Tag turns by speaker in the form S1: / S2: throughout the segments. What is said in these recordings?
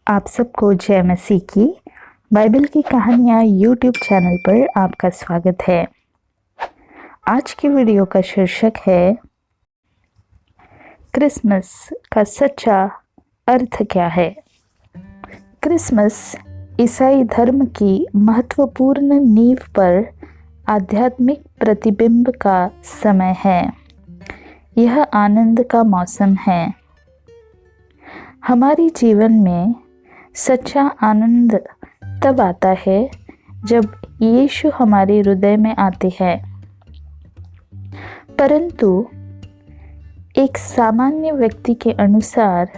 S1: आप सबको जय मसीह की बाइबल की कहानियाँ यूट्यूब चैनल पर आपका स्वागत है। आज की वीडियो का शीर्षक है क्रिसमस का सच्चा अर्थ क्या है। क्रिसमस ईसाई धर्म की महत्वपूर्ण नींव पर आध्यात्मिक प्रतिबिंब का समय है। यह आनंद का मौसम है। हमारे जीवन में सच्चा आनंद तब आता है जब यीशु हमारे हृदय में आते हैं। परंतु एक सामान्य व्यक्ति के अनुसार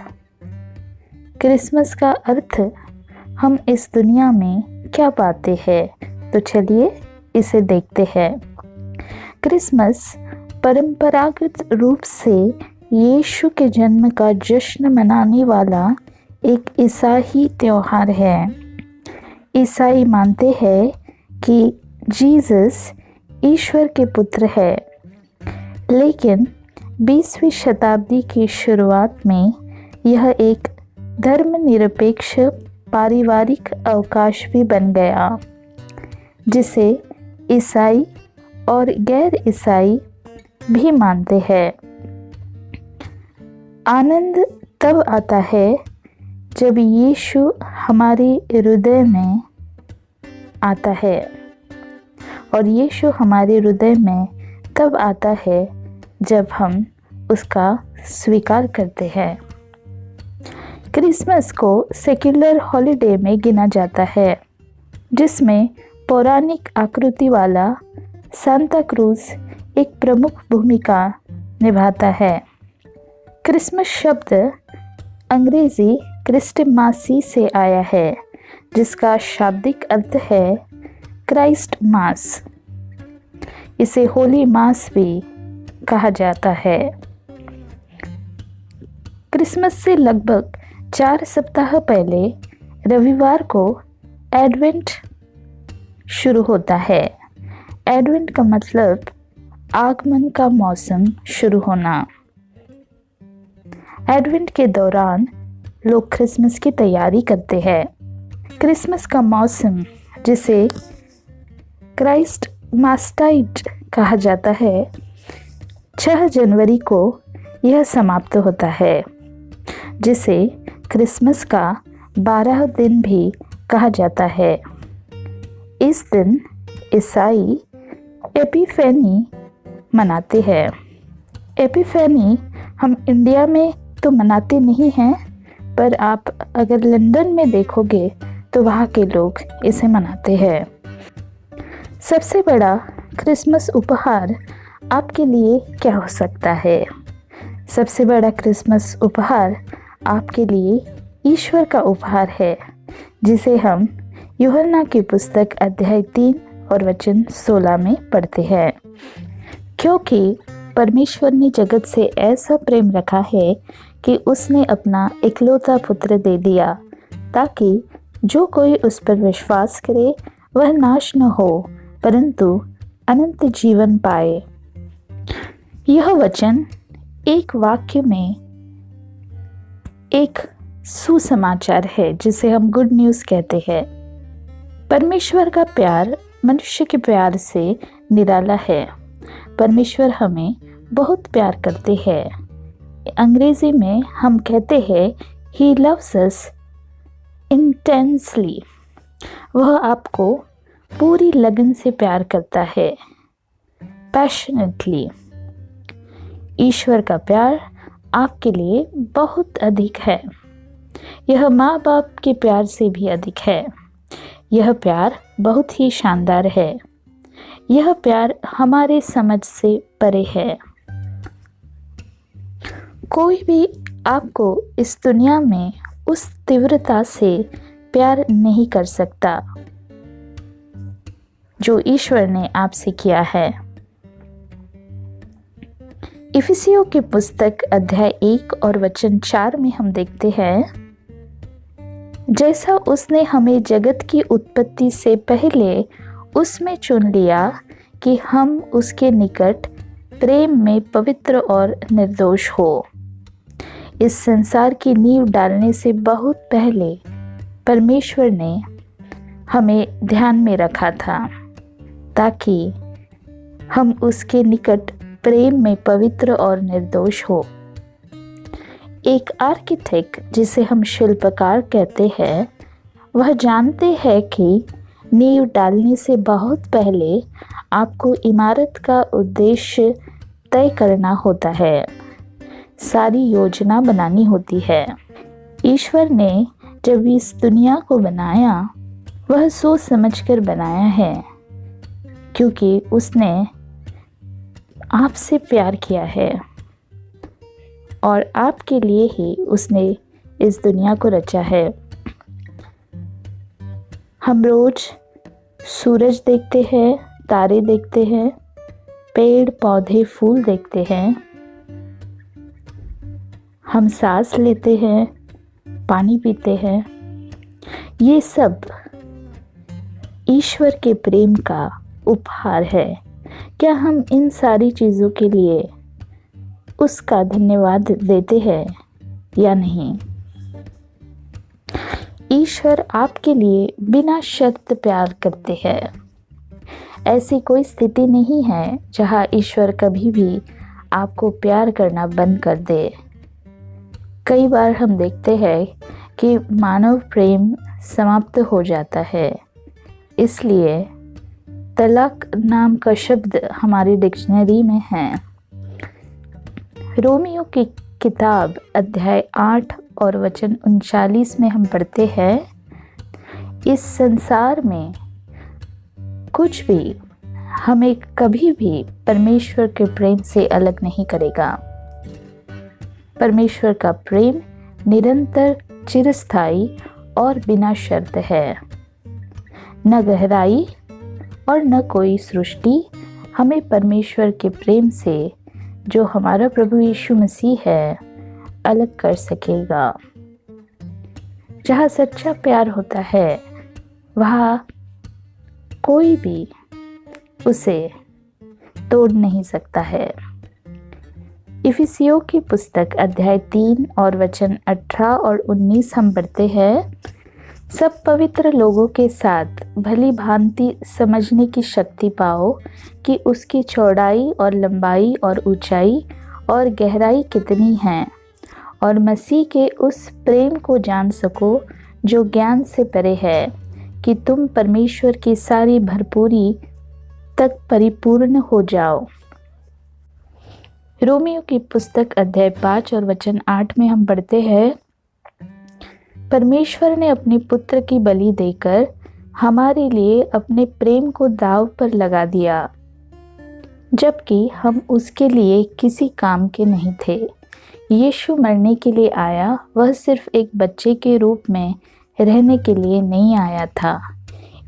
S1: क्रिसमस का अर्थ हम इस दुनिया में क्या पाते हैं, तो चलिए इसे देखते हैं। क्रिसमस परंपरागत रूप से यीशु के जन्म का जश्न मनाने वाला एक ईसाई त्योहार है। ईसाई मानते हैं कि जीसस ईश्वर के पुत्र है, लेकिन 20वीं शताब्दी की शुरुआत में यह एक धर्मनिरपेक्ष पारिवारिक अवकाश भी बन गया, जिसे ईसाई और गैर ईसाई भी मानते हैं। आनंद तब आता है जब यीशु हमारे हृदय में आता है, और यीशु हमारे हृदय में तब आता है जब हम उसका स्वीकार करते हैं। क्रिसमस को सेक्युलर हॉलिडे में गिना जाता है, जिसमें पौराणिक आकृति वाला सांता क्रूज एक प्रमुख भूमिका निभाता है। क्रिसमस शब्द अंग्रेजी क्रिस्टमासी से आया है, जिसका शाब्दिक अर्थ है क्राइस्ट मास। इसे होली मास भी कहा जाता है। क्रिसमस से लगभग 4 सप्ताह पहले रविवार को एडवेंट शुरू होता है। एडवेंट का मतलब आगमन का मौसम शुरू होना। एडवेंट के दौरान लोग क्रिसमस की तैयारी करते हैं। क्रिसमस का मौसम, जिसे क्राइस्ट मास्टाइड कहा जाता है, 6 जनवरी को यह समाप्त होता है, जिसे क्रिसमस का 12 दिन भी कहा जाता है। इस दिन ईसाई एपिफेनी मनाते हैं। एपिफेनी हम इंडिया में तो मनाते नहीं हैं, पर आप अगर लंदन में देखोगे तो वहाँ के लोग इसे मनाते हैं। सबसे बड़ा क्रिसमस उपहार आपके लिए क्या हो सकता है? सबसे बड़ा क्रिसमस उपहार आपके लिए ईश्वर का उपहार है, जिसे हम यूहन्ना की पुस्तक अध्याय 3 और वचन 16 में पढ़ते हैं। क्योंकि परमेश्वर ने जगत से ऐसा प्रेम रखा है कि उसने अपना इकलौता पुत्र दे दिया, ताकि जो कोई उस पर विश्वास करे वह नाश न हो, परंतु अनंत जीवन पाए। यह वचन एक वाक्य में एक सुसमाचार है, जिसे हम गुड न्यूज़ कहते हैं। परमेश्वर का प्यार मनुष्य के प्यार से निराला है। परमेश्वर हमें बहुत प्यार करते हैं। अंग्रेजी में हम कहते हैं He loves us intensely। वह आपको पूरी लगन से प्यार करता है, पैशनेटली। ईश्वर का प्यार आपके लिए बहुत अधिक है। यह माँ बाप के प्यार से भी अधिक है। यह प्यार बहुत ही शानदार है। यह प्यार हमारे समझ से परे है। कोई भी आपको इस दुनिया में उस तीव्रता से प्यार नहीं कर सकता जो ईश्वर ने आपसे किया है। इफिसियों की पुस्तक अध्याय 1 और वचन 4 में हम देखते हैं, जैसा उसने हमें जगत की उत्पत्ति से पहले उसमें चुन लिया कि हम उसके निकट प्रेम में पवित्र और निर्दोष हो। इस संसार की नींव डालने से बहुत पहले परमेश्वर ने हमें ध्यान में रखा था ताकि हम उसके निकट प्रेम में पवित्र और निर्दोष हो। एक आर्किटेक्ट, जिसे हम शिल्पकार कहते हैं, वह जानते हैं कि नींव डालने से बहुत पहले आपको इमारत का उद्देश्य तय करना होता है, सारी योजना बनानी होती है। ईश्वर ने जब इस दुनिया को बनाया, वह सोच समझकर बनाया है, क्योंकि उसने आपसे प्यार किया है और आपके लिए ही उसने इस दुनिया को रचा है। हम रोज सूरज देखते हैं, तारे देखते हैं, पेड़ पौधे फूल देखते हैं, हम सांस लेते हैं, पानी पीते हैं। ये सब ईश्वर के प्रेम का उपहार है। क्या हम इन सारी चीज़ों के लिए उसका धन्यवाद देते हैं या नहीं? ईश्वर आपके लिए बिना शर्त प्यार करते हैं। ऐसी कोई स्थिति नहीं है जहाँ ईश्वर कभी भी आपको प्यार करना बंद कर दे। कई बार हम देखते हैं कि मानव प्रेम समाप्त हो जाता है, इसलिए तलाक नाम का शब्द हमारी डिक्शनरी में है। रोमियो की किताब अध्याय 8 और वचन 39 में हम पढ़ते हैं, इस संसार में कुछ भी हमें कभी भी परमेश्वर के प्रेम से अलग नहीं करेगा। परमेश्वर का प्रेम निरंतर, चिरस्थायी और बिना शर्त है। न गहराई और न कोई सृष्टि हमें परमेश्वर के प्रेम से, जो हमारा प्रभु यीशु मसीह है, अलग कर सकेगा। जहाँ सच्चा प्यार होता है, वहाँ कोई भी उसे तोड़ नहीं सकता है। इफिसियों की पुस्तक अध्याय 3 और वचन 18 और 19 हम पढ़ते हैं, सब पवित्र लोगों के साथ भली भांति समझने की शक्ति पाओ कि उसकी चौड़ाई और लंबाई और ऊंचाई और गहराई कितनी है, और मसीह के उस प्रेम को जान सको जो ज्ञान से परे है, कि तुम परमेश्वर की सारी भरपूरी तक परिपूर्ण हो जाओ। रोमियो की पुस्तक अध्याय 5 और वचन 8 में हम पढ़ते हैं, परमेश्वर ने अपने पुत्र की बलि देकर हमारे लिए अपने प्रेम को दांव पर लगा दिया, जबकि हम उसके लिए किसी काम के नहीं थे। यीशु मरने के लिए आया, वह सिर्फ एक बच्चे के रूप में रहने के लिए नहीं आया था।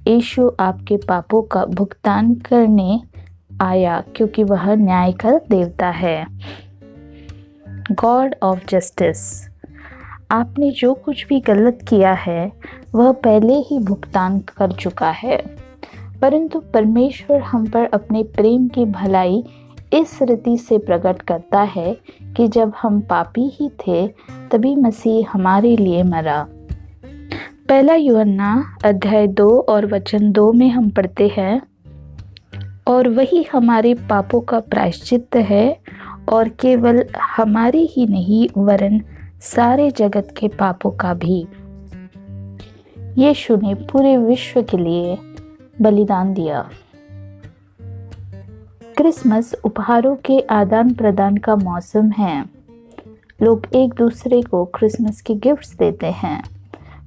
S1: यीशु आपके पापों का भुगतान करने आया, क्योंकि वह न्याय का देवता है, गॉड ऑफ जस्टिस। आपने जो कुछ भी गलत किया है, वह पहले ही भुगतान कर चुका है, परंतु परमेश्वर हम पर अपने प्रेम की भलाई इस रीति से प्रकट करता है कि जब हम पापी ही थे, तभी मसीह हमारे लिए मरा। पहला यूहन्ना अध्याय 2 और वचन 2 में हम पढ़ते हैं, और वही हमारे पापों का प्रायश्चित है, और केवल हमारे ही नहीं वरन सारे जगत के पापों का भी। यीशु ने पूरे विश्व के लिए बलिदान दिया। क्रिसमस उपहारों के आदान प्रदान का मौसम है। लोग एक दूसरे को क्रिसमस के गिफ्ट्स देते हैं,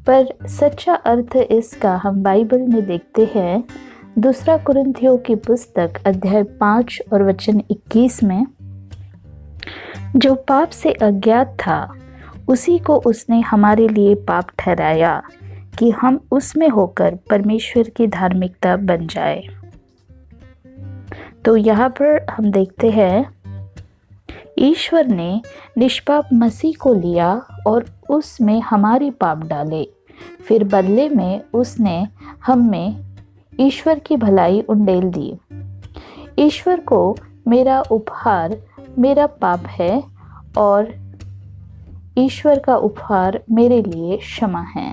S1: पर सच्चा अर्थ इसका हम बाइबल में देखते हैं। दूसरा कुरिन्थियों की पुस्तक अध्याय 5 और वचन 21 में, जो पाप से अज्ञात था उसी को उसने हमारे लिए पाप ठहराया, कि हम उसमें होकर परमेश्वर की धार्मिकता बन जाए। तो यहाँ पर हम देखते हैं, ईश्वर ने निष्पाप मसीह को लिया और उसमें हमारे पाप डाले, फिर बदले में उसने हम में ईश्वर की भलाई उंडेल दी। ईश्वर को मेरा उपहार मेरा पाप है, और ईश्वर का उपहार मेरे लिए क्षमा है।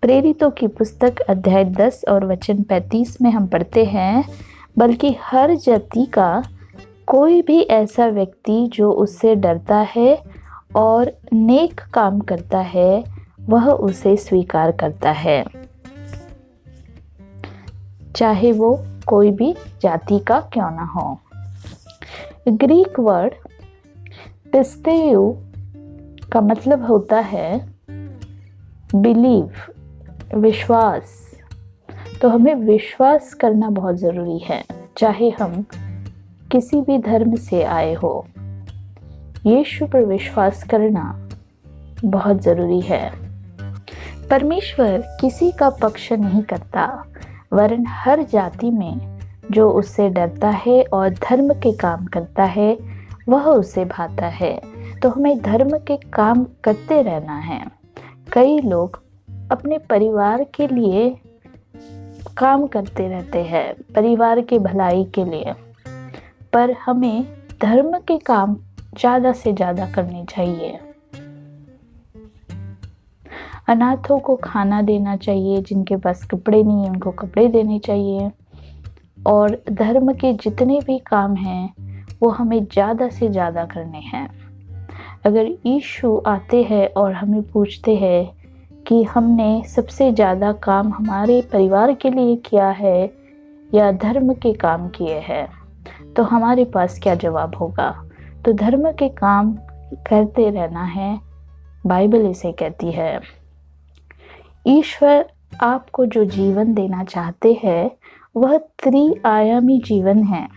S1: प्रेरितों की पुस्तक अध्याय 10 और वचन 35 में हम पढ़ते हैं, बल्कि हर जाति का कोई भी ऐसा व्यक्ति जो उससे डरता है और नेक काम करता है, वह उसे स्वीकार करता है, चाहे वो कोई भी जाति का क्यों ना हो। ग्रीक वर्ड पिस्तेयू का मतलब होता है बिलीव, विश्वास। तो हमें विश्वास करना बहुत ज़रूरी है, चाहे हम किसी भी धर्म से आए हो। यीशु पर विश्वास करना बहुत ज़रूरी है। परमेश्वर किसी का पक्ष नहीं करता, वरन हर जाति में जो उससे डरता है और धर्म के काम करता है, वह उसे भाता है। तो हमें धर्म के काम करते रहना है। कई लोग अपने परिवार के लिए काम करते रहते हैं, परिवार की भलाई के लिए, पर हमें धर्म के काम ज़्यादा से ज़्यादा करने चाहिए। अनाथों को खाना देना चाहिए, जिनके पास कपड़े नहीं हैं उनको कपड़े देने चाहिए, और धर्म के जितने भी काम हैं वो हमें ज़्यादा से ज़्यादा करने हैं। अगर यीशु आते हैं और हमें पूछते हैं कि हमने सबसे ज़्यादा काम हमारे परिवार के लिए किया है या धर्म के काम किए हैं, तो हमारे पास क्या जवाब होगा? तो धर्म के काम करते रहना है, बाइबल इसे कहती है। ईश्वर आपको जो जीवन देना चाहते हैं वह त्रिआयामी जीवन है,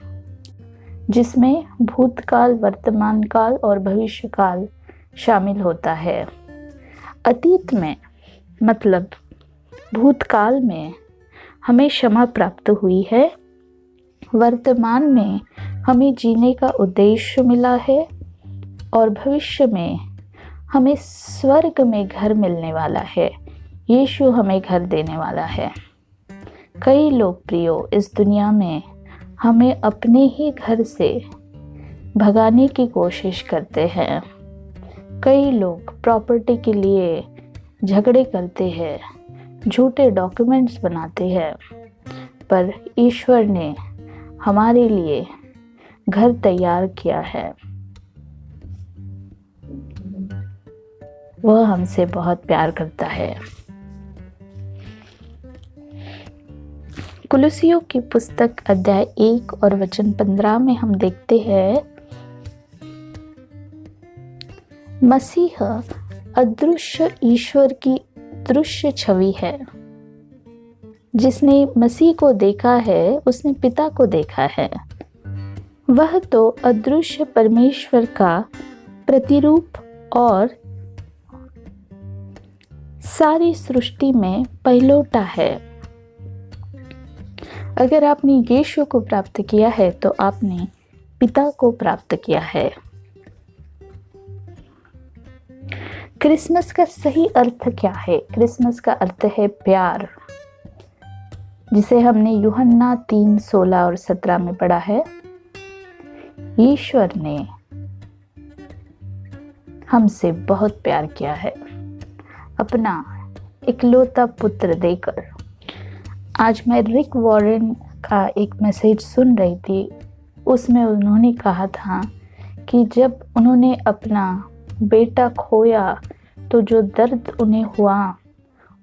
S1: जिसमें भूतकाल, वर्तमान काल और भविष्य काल शामिल होता है। अतीत में मतलब भूतकाल में हमें क्षमा प्राप्त हुई है, वर्तमान में हमें जीने का उद्देश्य मिला है, और भविष्य में हमें स्वर्ग में घर मिलने वाला है। यीशु हमें घर देने वाला है। कई लोग प्रियो इस दुनिया में हमें अपने ही घर से भगाने की कोशिश करते हैं। कई लोग प्रॉपर्टी के लिए झगड़े करते हैं, झूठे डॉक्यूमेंट्स बनाते हैं, पर ईश्वर ने हमारे लिए घर तैयार किया है। वह हमसे बहुत प्यार करता है। कुलुसियों की पुस्तक अध्याय 1 और वचन 15 में हम देखते हैं, मसीह अदृश्य ईश्वर की दृश्य छवि है। जिसने मसीह को देखा है उसने पिता को देखा है। वह तो अदृश्य परमेश्वर का प्रतिरूप और सारी सृष्टि में पहिलौठा है। अगर आपने यीशु को प्राप्त किया है तो आपने पिता को प्राप्त किया है। क्रिसमस का सही अर्थ क्या है? क्रिसमस का अर्थ है प्यार, जिसे हमने यूहन्ना 3:16 और 17 में पढ़ा है। ईश्वर ने हमसे बहुत प्यार किया है, अपना इकलौता पुत्र देकर। आज मैं रिक वॉरेन का एक मैसेज सुन रही थी, उसमें उन्होंने कहा था कि जब उन्होंने अपना बेटा खोया तो जो दर्द उन्हें हुआ,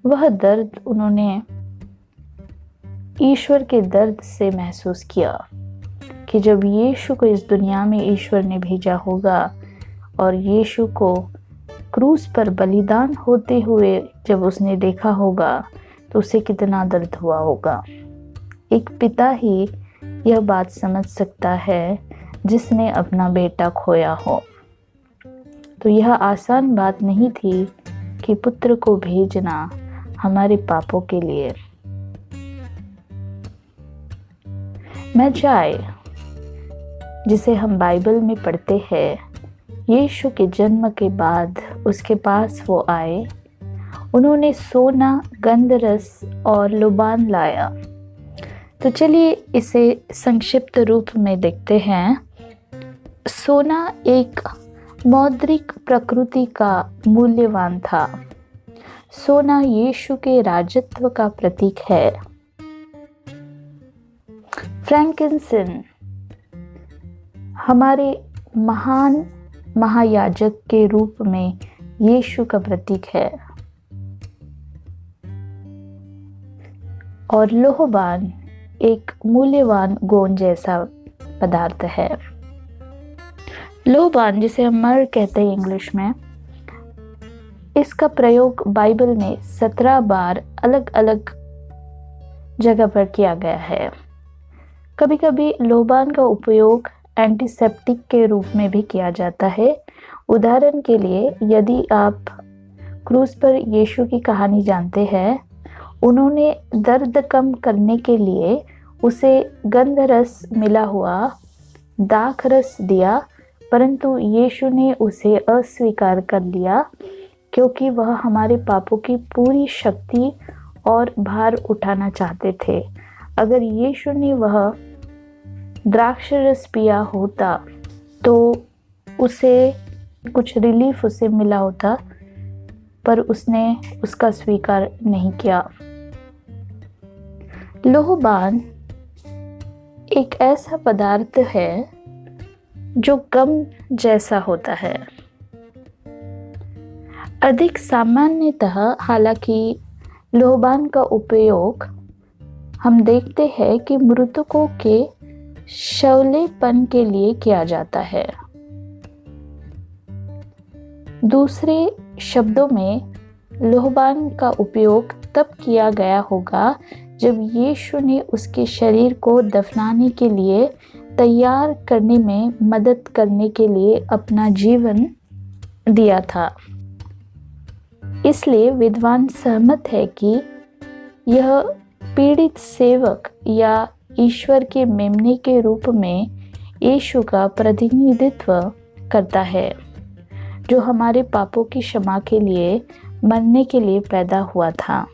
S1: वह दर्द उन्होंने ईश्वर के दर्द से महसूस किया कि जब यीशु को इस दुनिया में ईश्वर ने भेजा होगा और यीशु को क्रूस पर बलिदान होते हुए जब उसने देखा होगा तो उसे कितना दर्द हुआ होगा। एक पिता ही यह बात समझ सकता है जिसने अपना बेटा खोया हो। तो यह आसान बात नहीं थी कि पुत्र को भेजना हमारे पापों के लिए। मैजाई, जिसे हम बाइबल में पढ़ते हैं, यीशु के जन्म के बाद उसके पास वो आए। उन्होंने सोना, गंधरस और लुबान लाया। तो चलिए इसे संक्षिप्त रूप में देखते हैं। सोना एक मौद्रिक प्रकृति का मूल्यवान था। सोना यीशु के राजत्व का प्रतीक है। फ्रैंकिंसन हमारे महान महायाजक के रूप में यीशु का प्रतीक है। और लोहबान एक मूल्यवान गोंद जैसा पदार्थ है। लोहबान, जिसे हम मर कहते हैं इंग्लिश में, इसका प्रयोग बाइबल में 17 बार अलग अलग जगह पर किया गया है। कभी कभी लोहबान का उपयोग एंटीसेप्टिक के रूप में भी किया जाता है। उदाहरण के लिए, यदि आप क्रूस पर यीशु की कहानी जानते हैं, उन्होंने दर्द कम करने के लिए उसे गंधरस मिला हुआ दाख रस दिया, परंतु यीशु ने उसे अस्वीकार कर लिया क्योंकि वह हमारे पापों की पूरी शक्ति और भार उठाना चाहते थे। अगर यीशु ने वह द्राक्ष रस पिया होता तो उसे कुछ रिलीफ उसे मिला होता, पर उसने उसका स्वीकार नहीं किया। लोहबान एक ऐसा पदार्थ है जो गम जैसा होता है। अधिक सामान्यतः, हालांकि लोहबान का उपयोग हम देखते हैं कि मृतकों के शवलेपन के लिए किया जाता है। दूसरे शब्दों में, लोहबान का उपयोग तब किया गया होगा जब यीशु ने उसके शरीर को दफनाने के लिए तैयार करने में मदद करने के लिए अपना जीवन दिया था। इसलिए विद्वान सहमत है कि यह पीड़ित सेवक या ईश्वर के मेमने के रूप में यीशु का प्रतिनिधित्व करता है, जो हमारे पापों की क्षमा के लिए मरने के लिए पैदा हुआ था।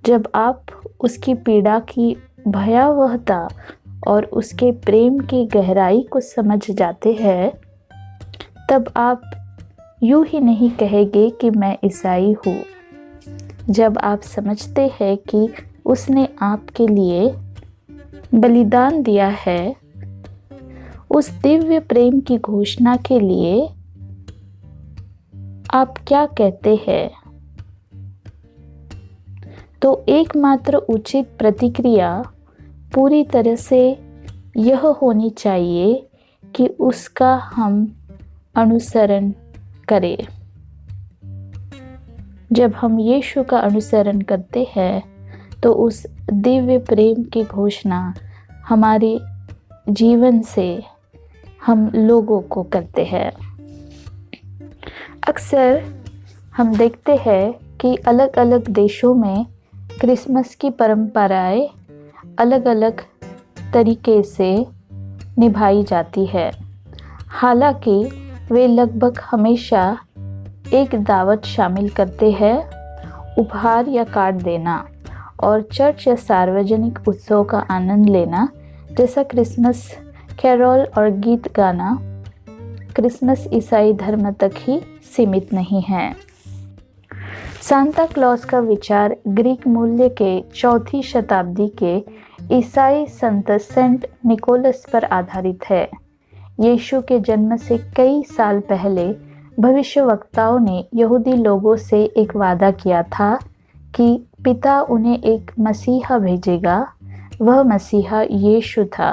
S1: जब आप उसकी पीड़ा की भयावहता और उसके प्रेम की गहराई को समझ जाते हैं, तब आप यूं ही नहीं कहेंगे कि मैं ईसाई हूँ। जब आप समझते हैं कि उसने आपके लिए बलिदान दिया है, उस दिव्य प्रेम की घोषणा के लिए आप क्या कहते हैं? तो एकमात्र उचित प्रतिक्रिया पूरी तरह से यह होनी चाहिए कि उसका हम अनुसरण करें। जब हम यीशु का अनुसरण करते हैं तो उस दिव्य प्रेम की घोषणा हमारे जीवन से हम लोगों को करते हैं। अक्सर हम देखते हैं कि अलग अलग देशों में क्रिसमस की परंपराएं अलग अलग तरीके से निभाई जाती है। हालांकि वे लगभग हमेशा एक दावत शामिल करते हैं, उपहार या कार्ड देना, और चर्च या सार्वजनिक उत्सव का आनंद लेना, जैसा क्रिसमस कैरोल और गीत गाना। क्रिसमस ईसाई धर्म तक ही सीमित नहीं है। सांता क्लॉज का विचार ग्रीक मूल्य के 4वीं शताब्दी के ईसाई संत सेंट निकोलस पर आधारित है। यीशु के जन्म से कई साल पहले भविष्यवक्ताओं ने यहूदी लोगों से एक वादा किया था कि पिता उन्हें एक मसीहा भेजेगा। वह मसीहा यीशु था।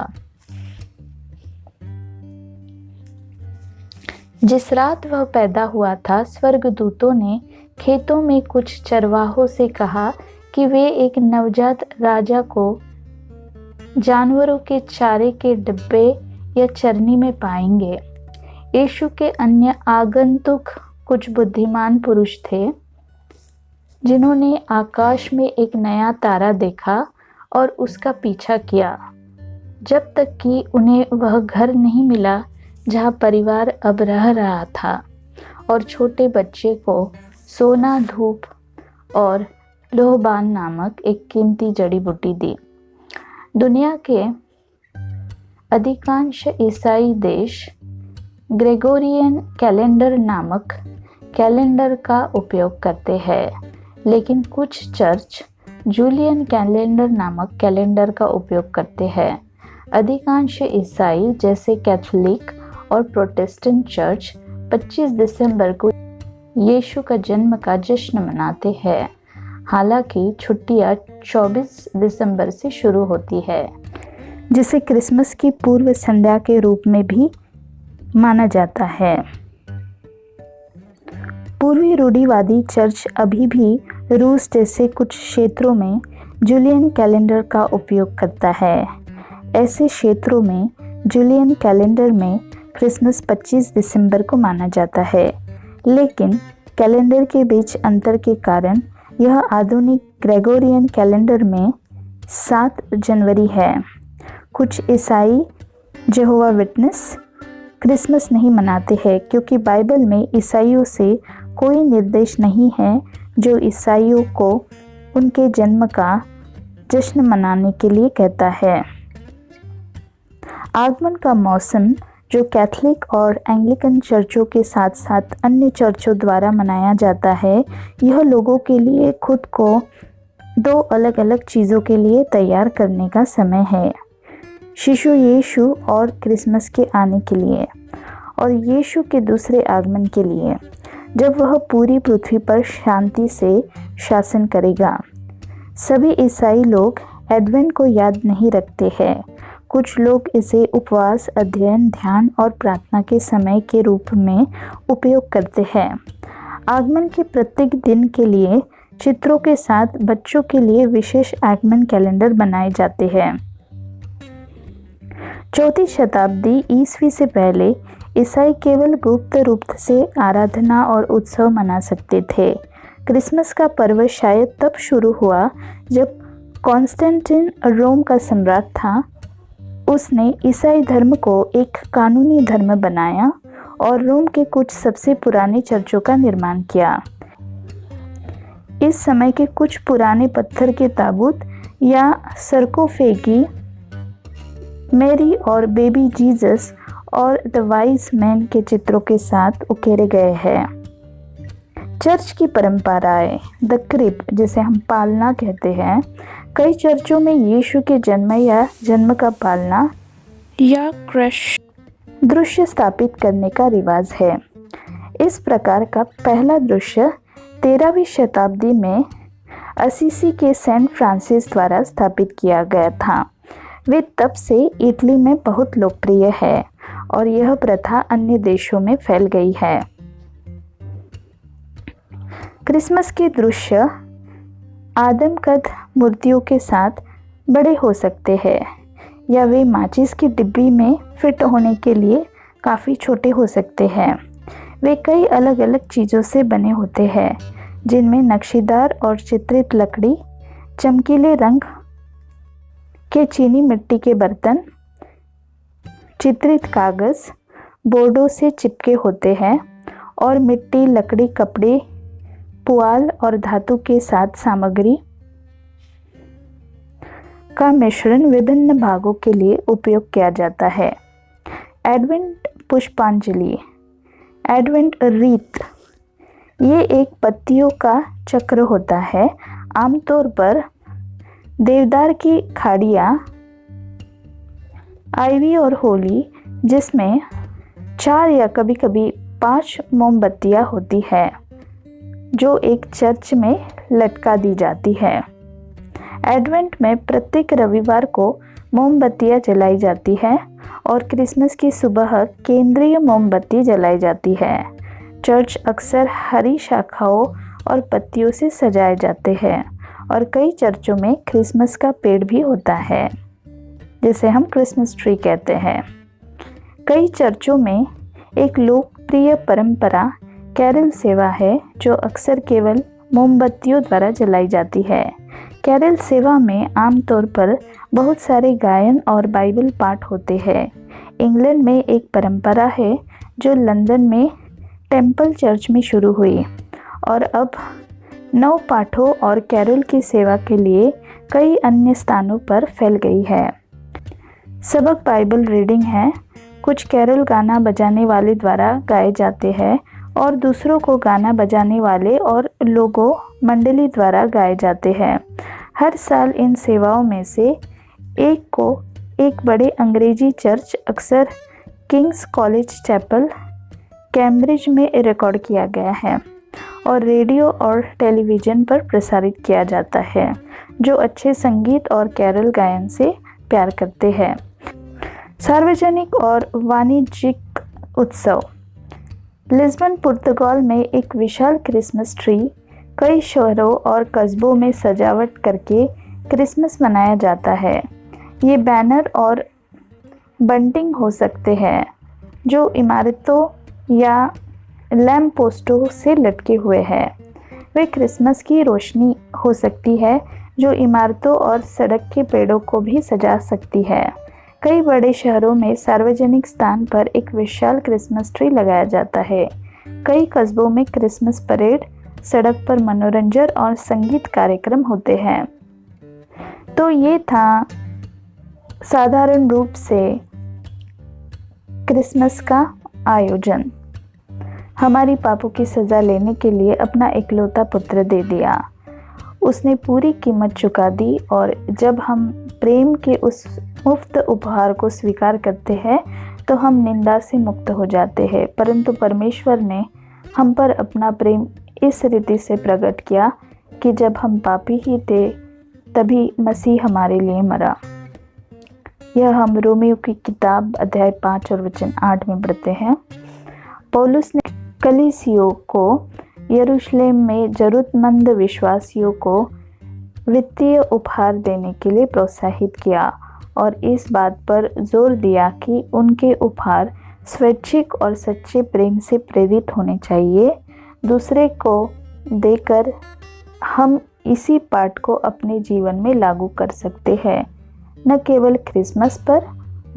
S1: जिस रात वह पैदा हुआ था, स्वर्गदूतों ने खेतों में कुछ चरवाहों से कहा कि वे एक नवजात राजा को जानवरों के चारे के डिब्बे या चरनी में पाएंगे। यीशु के अन्य आगंतुक कुछ बुद्धिमान पुरुष थे जिन्होंने आकाश में एक नया तारा देखा और उसका पीछा किया, जब तक कि उन्हें वह घर नहीं मिला जहाँ परिवार अब रह रहा था, और छोटे बच्चे को सोना, धूप और लोहबान नामक एक कीमती जड़ी बूटी दी। दुनिया के अधिकांश ईसाई देश ग्रेगोरियन कैलेंडर नामक कैलेंडर का उपयोग करते हैं, लेकिन कुछ चर्च जूलियन कैलेंडर नामक कैलेंडर का उपयोग करते हैं। अधिकांश ईसाई जैसे कैथोलिक और प्रोटेस्टेंट चर्च 25 दिसंबर को यीशु का जन्म का जश्न मनाते हैं। हालांकि छुट्टियां 24 दिसंबर से शुरू होती है, जिसे क्रिसमस की पूर्व संध्या के रूप में भी माना जाता है। पूर्वी रूढ़िवादी चर्च अभी भी रूस जैसे कुछ क्षेत्रों में जूलियन कैलेंडर का उपयोग करता है। ऐसे क्षेत्रों में जूलियन कैलेंडर में क्रिसमस 25 दिसंबर को माना जाता है, लेकिन कैलेंडर के बीच अंतर के कारण यह आधुनिक ग्रेगोरियन कैलेंडर में 7 जनवरी है। कुछ ईसाई यहोवा विटनेस क्रिसमस नहीं मनाते हैं क्योंकि बाइबल में ईसाइयों से कोई निर्देश नहीं है जो ईसाइयों को उनके जन्म का जश्न मनाने के लिए कहता है। आगमन का मौसम, जो कैथोलिक और एंग्लिकन चर्चों के साथ साथ अन्य चर्चों द्वारा मनाया जाता है, यह लोगों के लिए खुद को 2 अलग अलग चीज़ों के लिए तैयार करने का समय है। शिशु यीशु और क्रिसमस के आने के लिए, और यीशु के दूसरे आगमन के लिए, जब वह पूरी पृथ्वी पर शांति से शासन करेगा। सभी ईसाई लोग एडवेंट को याद नहीं रखते हैं। कुछ लोग इसे उपवास, अध्ययन, ध्यान और प्रार्थना के समय के रूप में उपयोग करते हैं। आगमन के प्रत्येक दिन के लिए चित्रों के साथ बच्चों के लिए विशेष आगमन कैलेंडर बनाए जाते हैं। 4वीं शताब्दी ईस्वी से पहले ईसाई केवल गुप्त रूप से आराधना और उत्सव मना सकते थे। क्रिसमस का पर्व शायद तब शुरू हुआ जब कॉन्स्टेंटिन रोम का सम्राट था। उसने ईसाई धर्म को एक कानूनी धर्म बनाया और रोम के कुछ सबसे पुराने चर्चों का निर्माण किया। इस समय के कुछ पुराने पत्थर के ताबूत या सरकोफेगी मैरी और बेबी जीसस और द वाइज मैन के चित्रों के साथ उकेरे गए हैं। चर्च की परंपराएं, द क्रिब जिसे हम पालना कहते हैं, कई चर्चों में यीशु के जन्म या जन्म का पालना या क्रश दृश्य स्थापित करने का रिवाज है। इस प्रकार का पहला दृश्य 13वीं शताब्दी में असीसी के सेंट फ्रांसिस द्वारा स्थापित किया गया था। वे तब से इटली में बहुत लोकप्रिय है और यह प्रथा अन्य देशों में फैल गई है। क्रिसमस के दृश्य आदमकद मूर्तियों के साथ बड़े हो सकते हैं या वे माचिस की डिब्बी में फिट होने के लिए काफ़ी छोटे हो सकते हैं। वे कई अलग अलग चीज़ों से बने होते हैं, जिनमें नक्शीदार और चित्रित लकड़ी, चमकीले रंग के चीनी मिट्टी के बर्तन, चित्रित कागज़, बोर्डों से चिपके होते हैं और मिट्टी, लकड़ी, कपड़े, पुआल और धातु के साथ सामग्री का मिश्रण विभिन्न भागों के लिए उपयोग किया जाता है। एडवेंट पुष्पांजलि, एडवेंट रीत, ये एक पत्तियों का चक्र होता है, आमतौर पर देवदार की खाड़ियाँ, आइवी और होली, जिसमें 4 या कभी-कभी 5 मोमबत्तियाँ होती है जो एक चर्च में लटका दी जाती है। एडवेंट में प्रत्येक रविवार को मोमबत्तियाँ जलाई जाती है और क्रिसमस की सुबह केंद्रीय मोमबत्ती जलाई जाती है। चर्च अक्सर हरी शाखाओं और पत्तियों से सजाए जाते हैं और कई चर्चों में क्रिसमस का पेड़ भी होता है, जिसे हम क्रिसमस ट्री कहते हैं। कई चर्चों में एक लोकप्रिय परंपरा कैरल सेवा है जो अक्सर केवल मोमबत्तियों द्वारा जलाई जाती है। कैरल सेवा में आमतौर पर बहुत सारे गायन और बाइबल पाठ होते हैं। इंग्लैंड में एक परंपरा है जो लंदन में टेम्पल चर्च में शुरू हुई और अब 9 पाठों और कैरल की सेवा के लिए कई अन्य स्थानों पर फैल गई है। सबक बाइबल रीडिंग है। कुछ कैरल गाना बजाने वाले द्वारा गाए जाते हैं और दूसरों को गाना बजाने वाले और लोगों मंडली द्वारा गाए जाते हैं। हर साल इन सेवाओं में से एक को एक बड़े अंग्रेजी चर्च, अक्सर किंग्स कॉलेज चैपल, कैम्ब्रिज में रिकॉर्ड किया गया है और रेडियो और टेलीविज़न पर प्रसारित किया जाता है, जो अच्छे संगीत और कैरल गायन से प्यार करते हैं। सार्वजनिक और वाणिज्यिक उत्सव। लिस्बन, पुर्तगाल में एक विशाल क्रिसमस ट्री कई शहरों और कस्बों में सजावट करके क्रिसमस मनाया जाता है। ये बैनर और बंटिंग हो सकते हैं जो इमारतों या लैंप पोस्टों से लटके हुए हैं। वे क्रिसमस की रोशनी हो सकती है जो इमारतों और सड़क के पेड़ों को भी सजा सकती है। कई बड़े शहरों में सार्वजनिक स्थान पर एक विशाल क्रिसमस ट्री लगाया जाता है। कई कस्बों में क्रिसमस परेड, सड़क पर मनोरंजन और संगीत कार्यक्रम होते हैं। तो ये था साधारण रूप से क्रिसमस का आयोजन। हमारी पापों की सज़ा लेने के लिए अपना इकलौता पुत्र दे दिया। उसने पूरी कीमत चुका दी और जब हम प्रेम के उस मुफ्त उपहार को स्वीकार करते हैं तो हम निंदा से मुक्त हो जाते हैं। परंतु परमेश्वर ने हम पर अपना प्रेम इस रीति से प्रकट किया कि जब हम पापी ही थे तभी मसीह हमारे लिए मरा। यह हम रोमियो की किताब अध्याय 5 और वचन 8 में पढ़ते हैं। पौलुस ने कलीसियों को यरूशलेम में जरूरतमंद विश्वासियों को वित्तीय उपहार देने के लिए प्रोत्साहित किया और इस बात पर जोर दिया कि उनके उपहार स्वैच्छिक और सच्चे प्रेम से प्रेरित होने चाहिए। दूसरे को देकर हम इसी पाठ को अपने जीवन में लागू कर सकते हैं, न केवल क्रिसमस पर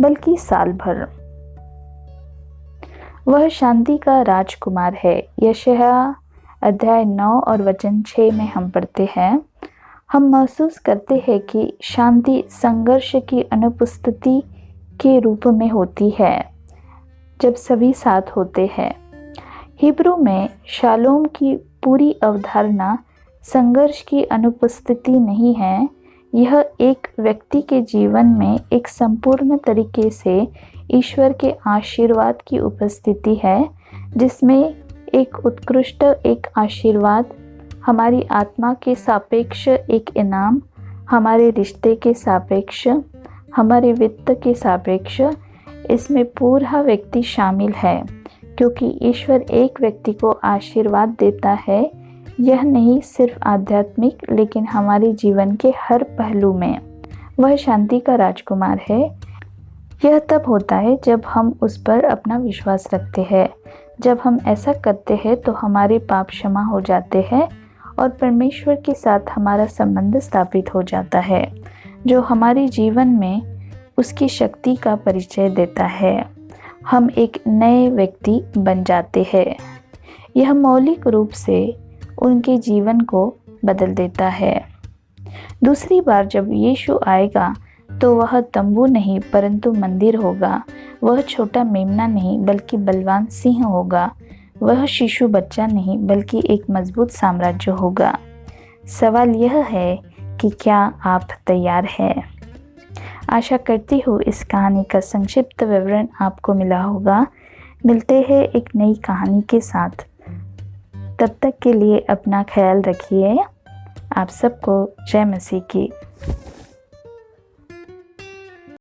S1: बल्कि साल भर। वह शांति का राजकुमार है। यशायाह अध्याय 9 और वचन 6 में हम पढ़ते हैं, हम महसूस करते हैं कि शांति संघर्ष की अनुपस्थिति के रूप में होती है जब सभी साथ होते हैं। हिब्रू में शालोम की पूरी अवधारणा संघर्ष की अनुपस्थिति नहीं है। यह एक व्यक्ति के जीवन में एक संपूर्ण तरीके से ईश्वर के आशीर्वाद की उपस्थिति है, जिसमें एक उत्कृष्ट एक आशीर्वाद, हमारी आत्मा के सापेक्ष एक इनाम, हमारे रिश्ते के सापेक्ष, हमारे वित्त के सापेक्ष, इसमें पूरा व्यक्ति शामिल है। क्योंकि ईश्वर एक व्यक्ति को आशीर्वाद देता है, यह नहीं सिर्फ आध्यात्मिक लेकिन हमारे जीवन के हर पहलू में। वह शांति का राजकुमार है। यह तब होता है जब हम उस पर अपना विश्वास रखते हैं। जब हम ऐसा करते हैं तो हमारे पाप क्षमा हो जाते हैं और परमेश्वर के साथ हमारा संबंध स्थापित हो जाता है, जो हमारे जीवन में उसकी शक्ति का परिचय देता है। हम एक नए व्यक्ति बन जाते हैं। यह मौलिक रूप से उनके जीवन को बदल देता है। दूसरी बार जब यीशु आएगा तो वह तंबू नहीं परंतु मंदिर होगा। वह छोटा मेमना नहीं बल्कि बलवान सिंह होगा। वह शिशु बच्चा नहीं बल्कि एक मजबूत साम्राज्य होगा। सवाल यह है कि क्या आप तैयार हैं? आशा करती हूँ इस कहानी का संक्षिप्त विवरण आपको मिला होगा। मिलते हैं एक नई कहानी के साथ। तब तक के लिए अपना ख्याल रखिए। आप सबको जय मसीह की।